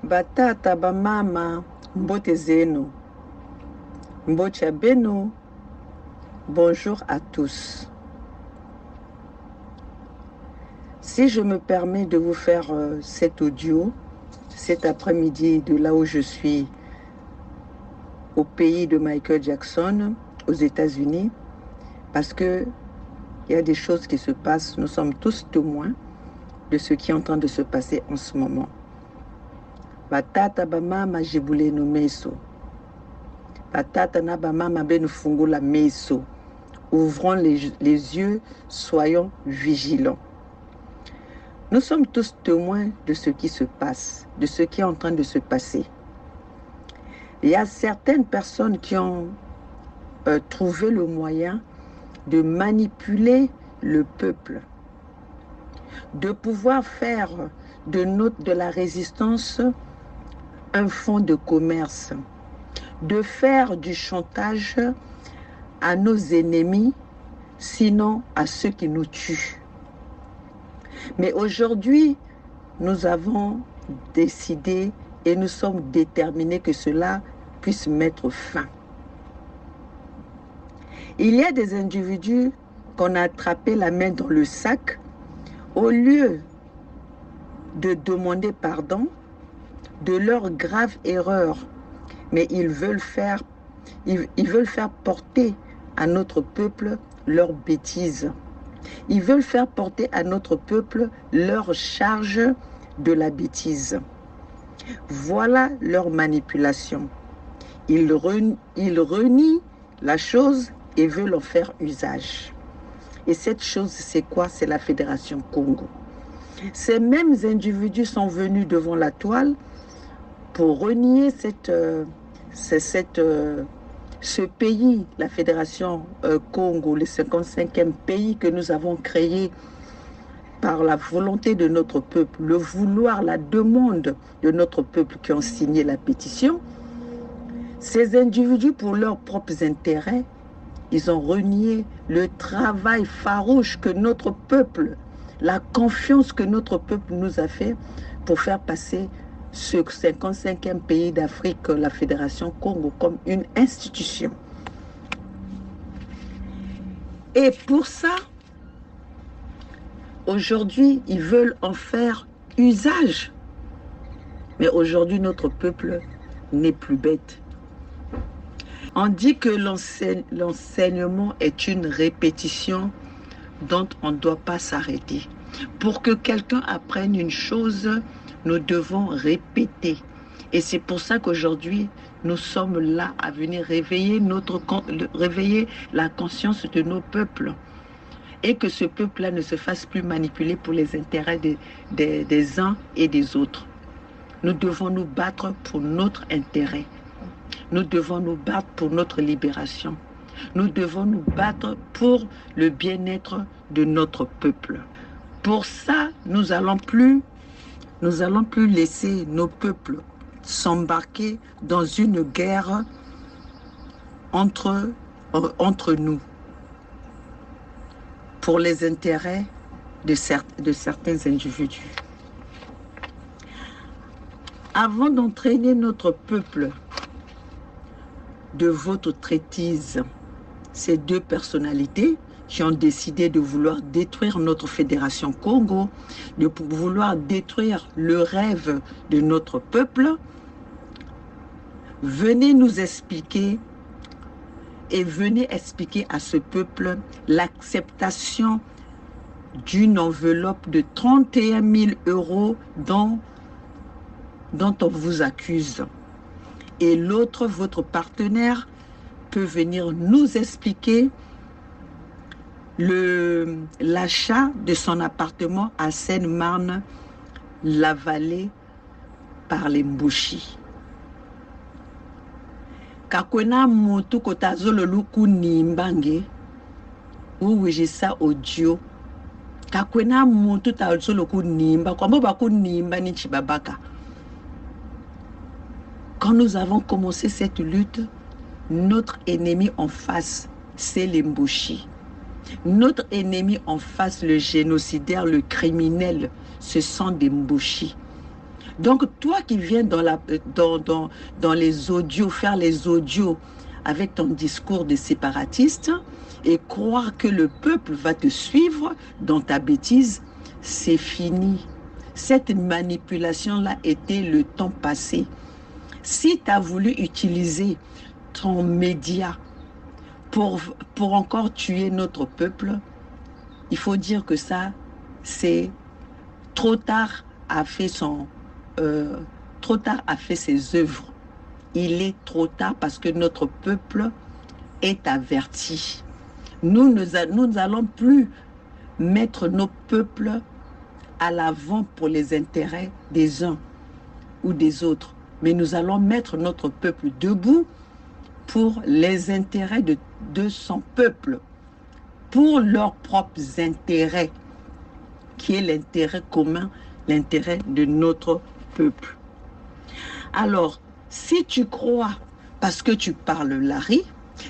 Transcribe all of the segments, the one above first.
Batata bamama mbote zenu. Mbocha benu. Bonjour à tous. Si je me permets de vous faire cet audio, cet après-midi de là où je suis, au pays de Michael Jackson, aux États-Unis, parce que il y a des choses qui se passent, nous sommes tous témoins de ce qui est en train de se passer en ce moment. Batata bamama jibule no meso. Batata na bamama benu fungula meso. Ouvrons les yeux, soyons vigilants. Nous sommes tous témoins de ce qui se passe, de ce qui est en train de se passer. Il y a certaines personnes qui ont trouvé le moyen de manipuler le peuple, de pouvoir faire de la résistance un fonds de commerce, de faire du chantage à nos ennemis, sinon à ceux qui nous tuent. Mais aujourd'hui, nous avons décidé et nous sommes déterminés que cela puisse mettre fin. Il y a des individus qu'on a attrapé la main dans le sac, au lieu de demander pardon de leur grave erreur, mais ils veulent faire porter à notre peuple leurs bêtises. Ils veulent faire porter à notre peuple leur charge de la bêtise. Voilà leur manipulation. Ils renient la chose et veulent en faire usage. Et cette chose, c'est quoi? C'est la Fédération Congo. Ces mêmes individus sont venus devant la toile pour renier ce pays, la Fédération Congo, le 55e pays que nous avons créé par la volonté de notre peuple, le vouloir, la demande de notre peuple qui ont signé la pétition. Ces individus, pour leurs propres intérêts, ils ont renié le travail farouche que notre peuple, la confiance que notre peuple nous a fait pour faire passer ce 55e pays d'Afrique, la Fédération Congo, comme une institution. Et pour ça, aujourd'hui, ils veulent en faire usage. Mais aujourd'hui, notre peuple n'est plus bête. On dit que l'enseignement est une répétition dont on ne doit pas s'arrêter. Pour que quelqu'un apprenne une chose, nous devons répéter. Et c'est pour ça qu'aujourd'hui, nous sommes là à venir réveiller la conscience de nos peuples. Et que ce peuple-là ne se fasse plus manipuler pour les intérêts des uns et des autres. Nous devons nous battre pour notre intérêt. Nous devons nous battre pour notre libération. Nous devons nous battre pour le bien-être de notre peuple. Pour ça, nous n'allons plus laisser nos peuples s'embarquer dans une guerre entre nous pour les intérêts de certains individus. Avant d'entraîner notre peuple de votre traîtrise, ces deux personnalités qui ont décidé de vouloir détruire notre Fédération Congo, de vouloir détruire le rêve de notre peuple, venez nous expliquer et venez expliquer à ce peuple l'acceptation d'une enveloppe de 31 000 € dont on vous accuse. Et l'autre, votre partenaire, peut venir nous expliquer l'achat de son appartement à Seine-Marne, la vallée par les Mbouchi. Kakwena motu kotazolo luku nimbange, ou j'ai ça audio. Kakwena motu tazolo ku nimba, kwa mboba ku nimba ni chibabaka. Quand nous avons commencé cette lutte, notre ennemi en face, c'est les Mbouchi. Notre ennemi en face, le génocidaire, le criminel, ce sont des Mbouchi. Donc, toi qui viens dans les audios, faire les audios avec ton discours de séparatiste et croire que le peuple va te suivre dans ta bêtise, c'est fini. Cette manipulation-là était le temps passé. Si tu as voulu utiliser ton média pour encore tuer notre peuple, il faut dire que ça, c'est trop tard a fait trop tard a fait ses œuvres. Il est trop tard parce que notre peuple est averti. Nous n'allons plus mettre nos peuples à l'avant pour les intérêts des uns ou des autres, mais nous allons mettre notre peuple debout pour les intérêts de son peuple, pour leurs propres intérêts, qui est l'intérêt commun, l'intérêt de notre peuple. Alors, si tu crois, parce que tu parles Lari,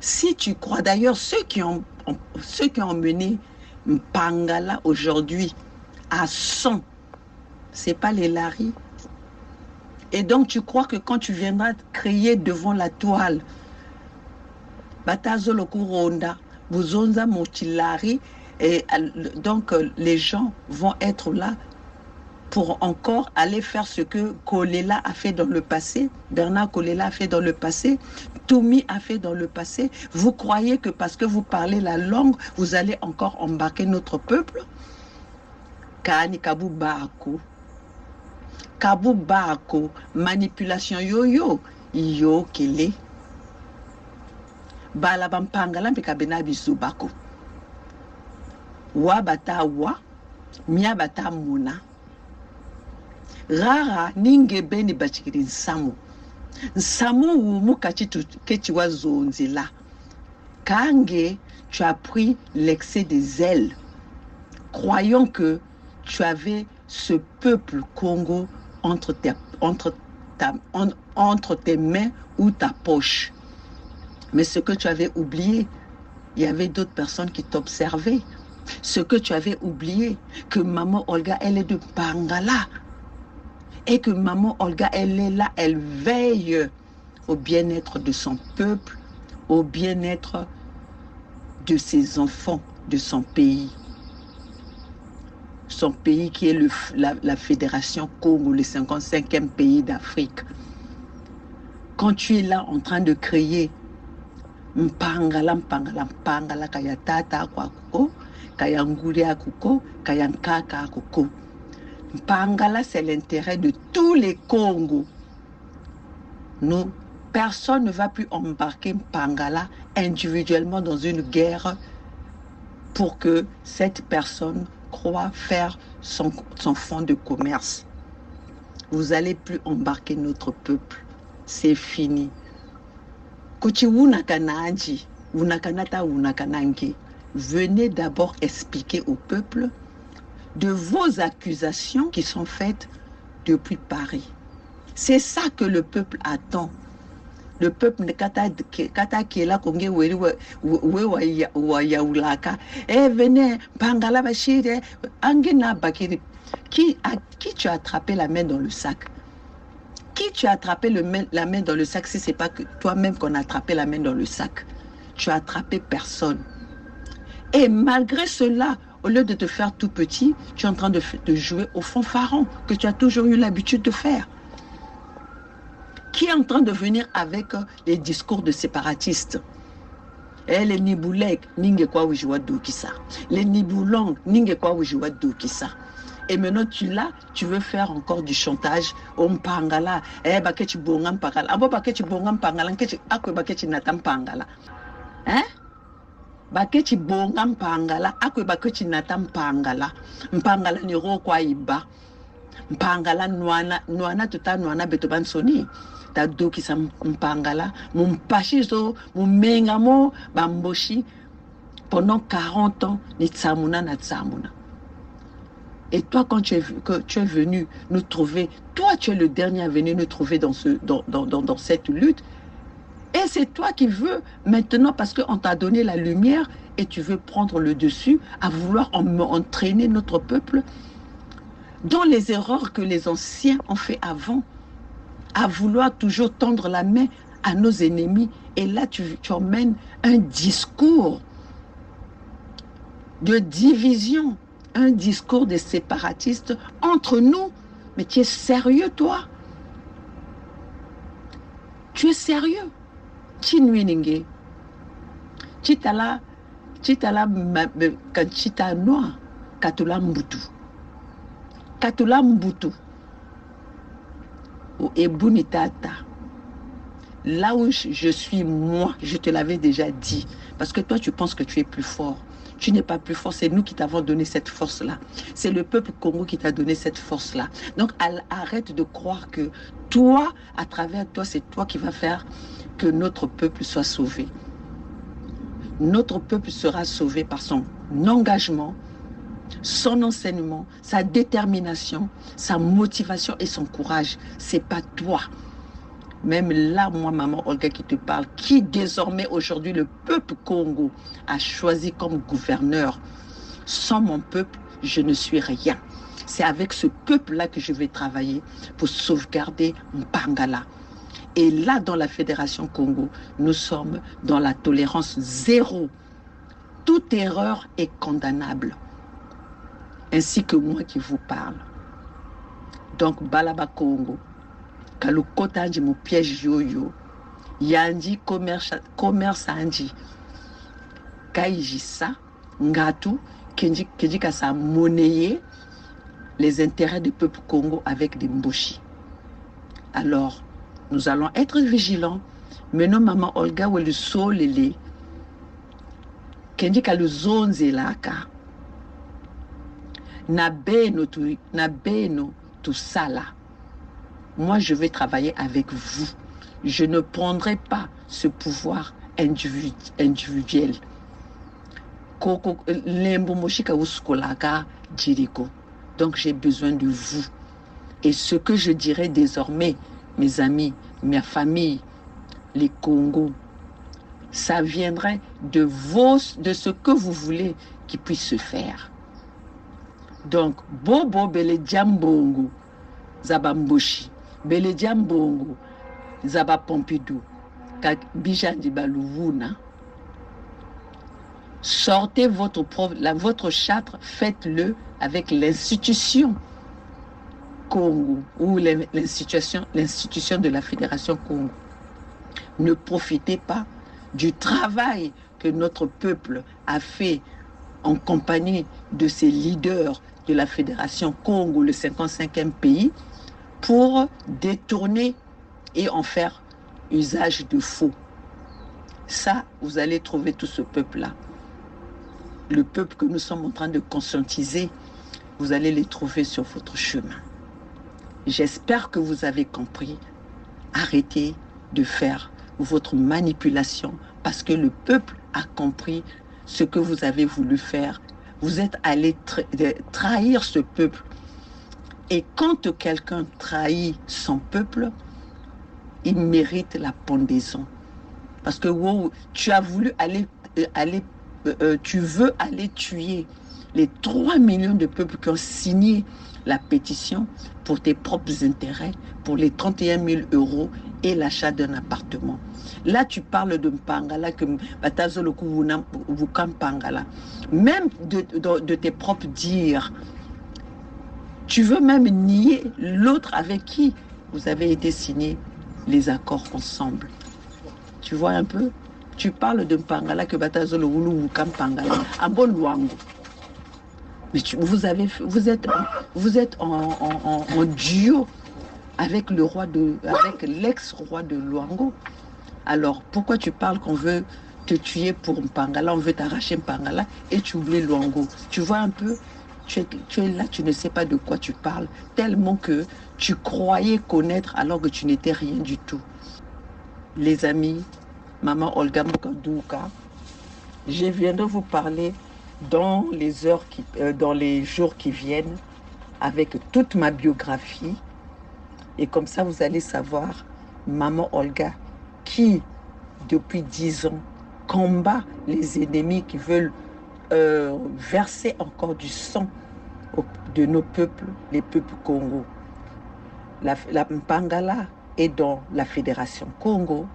si tu crois, d'ailleurs, ceux qui ont mené Mpangala aujourd'hui à 100, ce n'est pas les Lari. Et donc, tu crois que quand tu viendras crier devant la toile, Batazo Lokuronda, Buzonza Motilari, et donc les gens vont être là pour encore aller faire ce que Kolela a fait dans le passé, Bernard Kolela a fait dans le passé, Toumi a fait dans le passé. Vous croyez que parce que vous parlez la langue, vous allez encore embarquer notre peuple? Kani Kabu Bako. Kabu Bako, manipulation yo-yo, yo kele. Balabampangala Pekabena Bisubako. Wa bata wa, mia bata muna. Rara ninge beni bachikiri nsamu. Nsamu wumu kachitu kechi wazonzela. Kange, tu as pris l'excès des zèle. Croyant que tu avais ce peuple Congo entre tes mains ou ta poche. Mais ce que tu avais oublié, il y avait d'autres personnes qui t'observaient. Ce que tu avais oublié, que maman Olga, elle est de Pangala. Et que maman Olga, elle est là, elle veille au bien-être de son peuple, au bien-être de ses enfants, de son pays. Son pays qui est la Fédération Congo, le 55e pays d'Afrique. Quand tu es là en train de crier Mpangala, Mpangala, Mpangala, Kayatata, Kwakuko, Kayanguri Akuko, Kayankaka Akuko. Mpangala, c'est l'intérêt de tous les Congos. Nous, personne ne va plus embarquer Mpangala individuellement dans une guerre pour que cette personne croit faire son fonds de commerce. Vous n'allez plus embarquer notre peuple. C'est fini. Venez d'abord expliquer au peuple de vos accusations qui sont faites depuis Paris. C'est ça que le peuple attend. Le peuple ne kata qui est là konge wa yaulaka. Eh venez Pangala Bachir Angena Bakiri. À qui tu as attrapé la main dans le sac? Qui tu as attrapé la main dans le sac si ce n'est pas que toi-même qu'on a attrapé la main dans le sac? Tu as attrapé personne. Et malgré cela, au lieu de te faire tout petit, tu es en train de jouer au fanfaron que tu as toujours eu l'habitude de faire. Qui est en train de venir avec les discours de séparatistes? Eh, les Niboulek, ninge kwa wijwa dokisa. Les Niboulong, ninge kwa wijwa dokisa. Et maintenant, tu veux faire encore du chantage. On pangala, eh, bakechi bongam pangala. Abo bakechi bongam pangala, kechi akwe bakechi natam pangala. Hein? Bakechi bongam pangala, akwe bakechi natam pangala. Mpangala ni ro kwa iba. Mpangala nuana tuta nuana betoban soni. Ta dokisa mpangala, mumpashizo, mumengamo, bamboshi. Pendant 40 ans, ni tsamuna na tsamuna. Et toi, quand tu es venu nous trouver, toi, tu es le dernier à venir nous trouver dans cette lutte. Et c'est toi qui veux maintenant, parce qu'on t'a donné la lumière et tu veux prendre le dessus à vouloir entraîner notre peuple. dans les erreurs que les anciens ont fait avant, à vouloir toujours tendre la main à nos ennemis. Et là, tu emmènes un discours de division, un discours de séparatistes entre nous. Mais tu es sérieux, toi? Tu es sérieux? Chinuininge. Chitala quand chita noir, katula mbutu. Katula mbutu. Ou ebunitata. Là où je suis, moi, je te l'avais déjà dit. Parce que toi, tu penses que tu es plus fort. Tu n'es pas plus fort, c'est nous qui t'avons donné cette force-là. C'est le peuple Congo qui t'a donné cette force-là. Donc, arrête de croire que toi, à travers toi, c'est toi qui vas faire que notre peuple soit sauvé. Notre peuple sera sauvé par son engagement, son enseignement, sa détermination, sa motivation et son courage. C'est pas toi. Même là, moi, maman Olga qui te parle, qui désormais aujourd'hui le peuple Congo a choisi comme gouverneur. Sans mon peuple, je ne suis rien. C'est avec ce peuple-là que je vais travailler pour sauvegarder Mpangala. Et là, dans la Fédération Congo, nous sommes dans la tolérance zéro. Toute erreur est condamnable. Ainsi que moi qui vous parle. Donc, Balaba Congo. Kalu kotanji mu piège yoyo yandi commerce andi kaijisa ngatu kenji kasa monnayer les intérêts du peuple Congo avec des mboshi. Alors nous allons être vigilants. Maintenant maman Olga ou le solele kenji kalu zonze laka na beno tu sala. Moi, je vais travailler avec vous. Je ne prendrai pas ce pouvoir individuel. Donc, j'ai besoin de vous. Et ce que je dirai désormais, mes amis, ma famille, les Congos, ça viendrait de ce que vous voulez qu'il puisse se faire. Donc, Bobo Bele Djambongo, Zabamboshi. Beledia Mbongo, Zaba Pompidou, Bijandi Balouvouna. Sortez votre charte, faites-le avec l'institution Congo ou l'institution de la Fédération Congo. Ne profitez pas du travail que notre peuple a fait en compagnie de ses leaders de la Fédération Congo, le 55e pays, pour détourner et en faire usage de faux. Ça, vous allez trouver tout ce peuple-là. Le peuple que nous sommes en train de conscientiser, vous allez les trouver sur votre chemin. J'espère que vous avez compris. Arrêtez de faire votre manipulation parce que le peuple a compris ce que vous avez voulu faire. Vous êtes allé trahir ce peuple. Et quand quelqu'un trahit son peuple, il mérite la pendaison. Parce que wow, tu as voulu tu veux aller tuer les 3 millions de peuples qui ont signé la pétition pour tes propres intérêts, pour les 31 000 € et l'achat d'un appartement. Là, tu parles de Mpangala, même de tes propres dires. Tu veux même nier l'autre avec qui vous avez été signé les accords ensemble. Tu vois un peu? Tu parles de Mpangala que Batazolo Wulu Wukam Pangala, à bon Luango. Mais vous êtes en duo avec avec l'ex-roi de Luango. Alors pourquoi tu parles qu'on veut te tuer pour Mpangala, on veut t'arracher Mpangala et tu oublies Luango? Tu vois un peu? Tu es là, tu ne sais pas de quoi tu parles, tellement que tu croyais connaître alors que tu n'étais rien du tout. Les amis, maman Olga Mukandouka, je viendrai vous parler dans les jours qui viennent avec toute ma biographie. Et comme ça, vous allez savoir, maman Olga, qui, depuis 10 ans, combat les ennemis qui veulent verser encore du sang de nos peuples, les peuples Congo. La Mpangala est dans la Fédération Congo,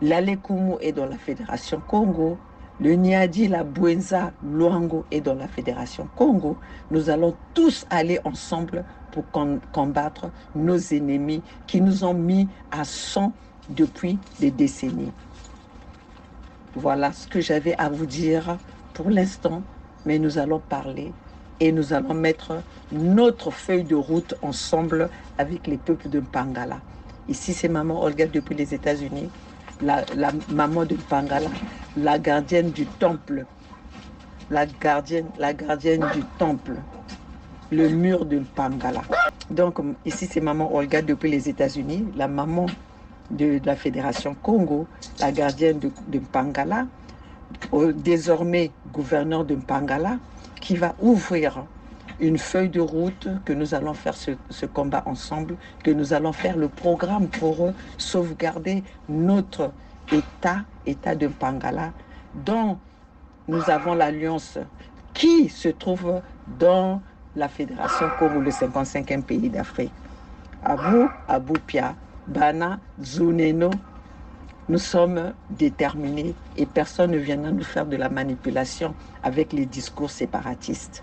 l'Alekumu est dans la Fédération Congo, le Niadi, la Bouenza, Luango est dans la Fédération Congo. Nous allons tous aller ensemble pour combattre nos ennemis qui nous ont mis à sang depuis des décennies. Voilà ce que j'avais à vous dire pour l'instant, mais nous allons parler et nous allons mettre notre feuille de route ensemble avec les peuples de Mpangala. Ici, c'est Maman Olga depuis les États-Unis, la maman de Mpangala, la gardienne du temple, la gardienne du temple, le mur de Mpangala. Donc, ici, c'est Maman Olga depuis les États-Unis, la maman de la Fédération Congo, la gardienne de Mpangala, désormais gouverneur de Mpangala, qui va ouvrir une feuille de route que nous allons faire ce combat ensemble, que nous allons faire le programme pour sauvegarder notre État de Mpangala, dont nous avons l'alliance qui se trouve dans la Fédération Congo, le 55e pays d'Afrique. Abou Pia, Bana, Zuneno, nous sommes déterminés et personne ne viendra nous faire de la manipulation avec les discours séparatistes.